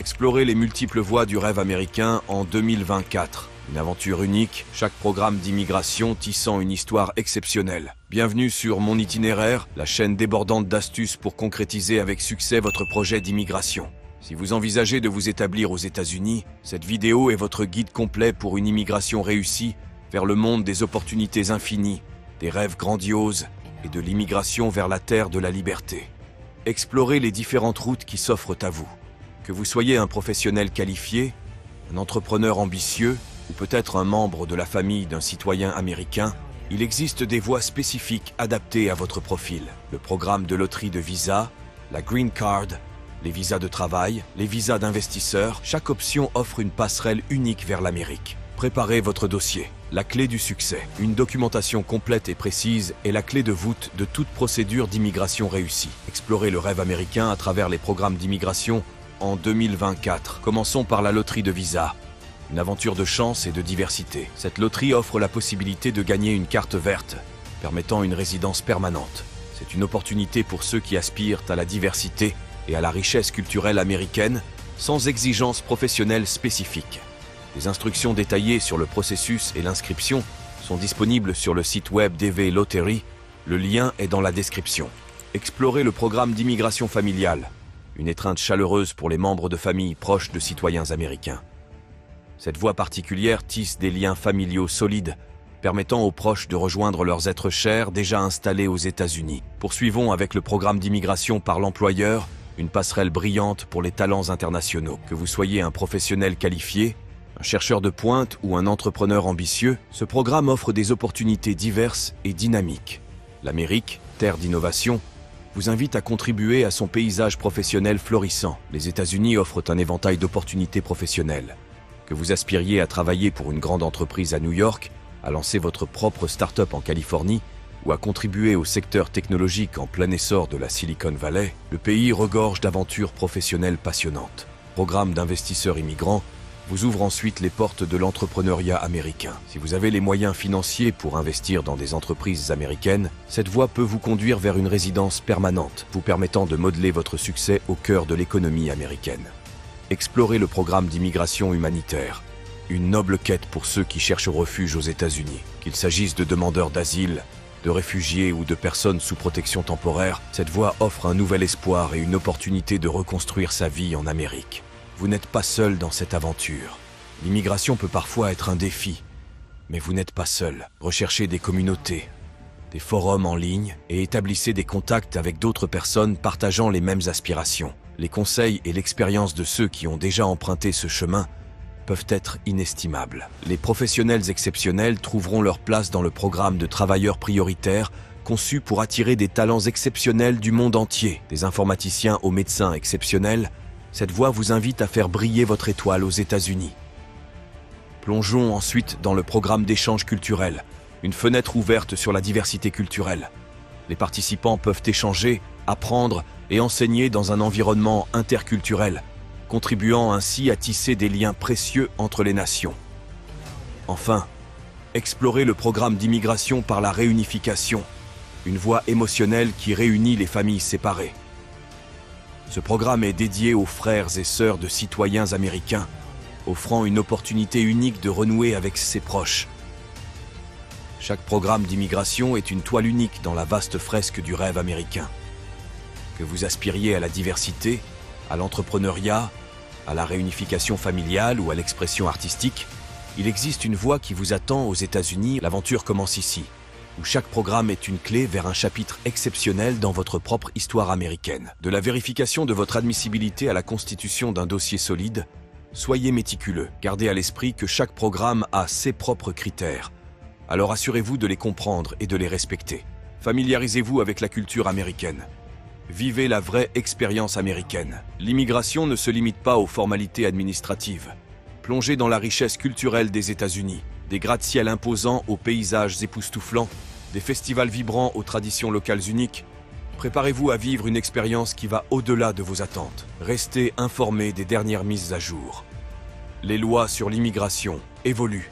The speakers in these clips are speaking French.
Explorez les multiples voies du rêve américain en 2024. Une aventure unique, chaque programme d'immigration tissant une histoire exceptionnelle. Bienvenue sur Mon Itinéraire, la chaîne débordante d'astuces pour concrétiser avec succès votre projet d'immigration. Si vous envisagez de vous établir aux États-Unis, cette vidéo est votre guide complet pour une immigration réussie vers le monde des opportunités infinies, des rêves grandioses et de l'immigration vers la terre de la liberté. Explorez les différentes routes qui s'offrent à vous. Que vous soyez un professionnel qualifié, un entrepreneur ambitieux ou peut-être un membre de la famille d'un citoyen américain, il existe des voies spécifiques adaptées à votre profil. Le programme de loterie de visa, la Green Card, les visas de travail, les visas d'investisseurs, chaque option offre une passerelle unique vers l'Amérique. Préparez votre dossier. La clé du succès. Une documentation complète et précise est la clé de voûte de toute procédure d'immigration réussie. Explorez le rêve américain à travers les programmes d'immigration en 2024. Commençons par la loterie de visa. Une aventure de chance et de diversité. Cette loterie offre la possibilité de gagner une carte verte, permettant une résidence permanente. C'est une opportunité pour ceux qui aspirent à la diversité et à la richesse culturelle américaine, sans exigences professionnelles spécifiques. Des instructions détaillées sur le processus et l'inscription sont disponibles sur le site web DV Lottery. Le lien est dans la description. Explorez le programme d'immigration familiale. Une étreinte chaleureuse pour les membres de familles proches de citoyens américains. Cette voie particulière tisse des liens familiaux solides, permettant aux proches de rejoindre leurs êtres chers déjà installés aux États-Unis. Poursuivons avec le programme d'immigration par l'employeur, une passerelle brillante pour les talents internationaux. Que vous soyez un professionnel qualifié, un chercheur de pointe ou un entrepreneur ambitieux, ce programme offre des opportunités diverses et dynamiques. L'Amérique, terre d'innovation, vous invite à contribuer à son paysage professionnel florissant. Les États-Unis offrent un éventail d'opportunités professionnelles. Que vous aspiriez à travailler pour une grande entreprise à New York, à lancer votre propre start-up en Californie ou à contribuer au secteur technologique en plein essor de la Silicon Valley, le pays regorge d'aventures professionnelles passionnantes. Programme d'investisseurs immigrants vous ouvre ensuite les portes de l'entrepreneuriat américain. Si vous avez les moyens financiers pour investir dans des entreprises américaines, cette voie peut vous conduire vers une résidence permanente, vous permettant de modeler votre succès au cœur de l'économie américaine. Explorez le programme d'immigration humanitaire, une noble quête pour ceux qui cherchent refuge aux États-Unis. Qu'il s'agisse de demandeurs d'asile, de réfugiés ou de personnes sous protection temporaire, cette voie offre un nouvel espoir et une opportunité de reconstruire sa vie en Amérique. Vous n'êtes pas seul dans cette aventure. L'immigration peut parfois être un défi, mais vous n'êtes pas seul. Recherchez des communautés, des forums en ligne et établissez des contacts avec d'autres personnes partageant les mêmes aspirations. Les conseils et l'expérience de ceux qui ont déjà emprunté ce chemin peuvent être inestimables. Les professionnels exceptionnels trouveront leur place dans le programme de travailleurs prioritaires conçu pour attirer des talents exceptionnels du monde entier. Des informaticiens aux médecins exceptionnels, cette voie vous invite à faire briller votre étoile aux États-Unis. Plongeons ensuite dans le programme d'échange culturel, une fenêtre ouverte sur la diversité culturelle. Les participants peuvent échanger, apprendre et enseigner dans un environnement interculturel, contribuant ainsi à tisser des liens précieux entre les nations. Enfin, explorez le programme d'immigration par la réunification, une voie émotionnelle qui réunit les familles séparées. Ce programme est dédié aux frères et sœurs de citoyens américains, offrant une opportunité unique de renouer avec ses proches. Chaque programme d'immigration est une toile unique dans la vaste fresque du rêve américain. Que vous aspiriez à la diversité, à l'entrepreneuriat, à la réunification familiale ou à l'expression artistique, il existe une voie qui vous attend aux États-Unis. L'aventure commence ici, où chaque programme est une clé vers un chapitre exceptionnel dans votre propre histoire américaine. De la vérification de votre admissibilité à la constitution d'un dossier solide, soyez méticuleux. Gardez à l'esprit que chaque programme a ses propres critères. Alors assurez-vous de les comprendre et de les respecter. Familiarisez-vous avec la culture américaine. Vivez la vraie expérience américaine. L'immigration ne se limite pas aux formalités administratives. Plongez dans la richesse culturelle des États-Unis. Des gratte-ciels imposants aux paysages époustouflants, des festivals vibrants aux traditions locales uniques. Préparez-vous à vivre une expérience qui va au-delà de vos attentes. Restez informés des dernières mises à jour. Les lois sur l'immigration évoluent.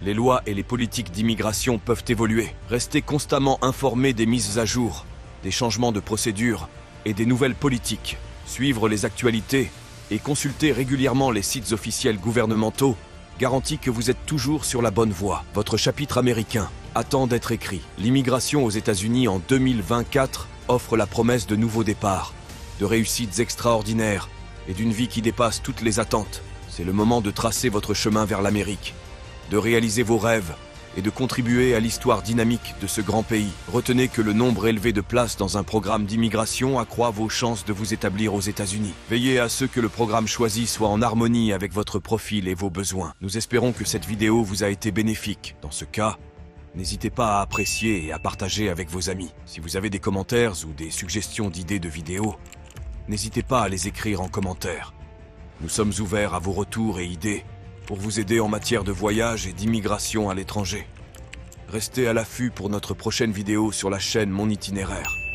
Les lois et les politiques d'immigration peuvent évoluer. Restez constamment informés des mises à jour, des changements de procédure et des nouvelles politiques. Suivre les actualités et consulter régulièrement les sites officiels gouvernementaux garantit que vous êtes toujours sur la bonne voie. Votre chapitre américain attend d'être écrit. L'immigration aux États-Unis en 2024 offre la promesse de nouveaux départs, de réussites extraordinaires et d'une vie qui dépasse toutes les attentes. C'est le moment de tracer votre chemin vers l'Amérique, de réaliser vos rêves et de contribuer à l'histoire dynamique de ce grand pays. Retenez que le nombre élevé de places dans un programme d'immigration accroît vos chances de vous établir aux États-Unis. Veillez à ce que le programme choisi soit en harmonie avec votre profil et vos besoins. Nous espérons que cette vidéo vous a été bénéfique. Dans ce cas, n'hésitez pas à apprécier et à partager avec vos amis. Si vous avez des commentaires ou des suggestions d'idées de vidéos, n'hésitez pas à les écrire en commentaire. Nous sommes ouverts à vos retours et idées pour vous aider en matière de voyage et d'immigration à l'étranger. Restez à l'affût pour notre prochaine vidéo sur la chaîne Mon Itinéraire.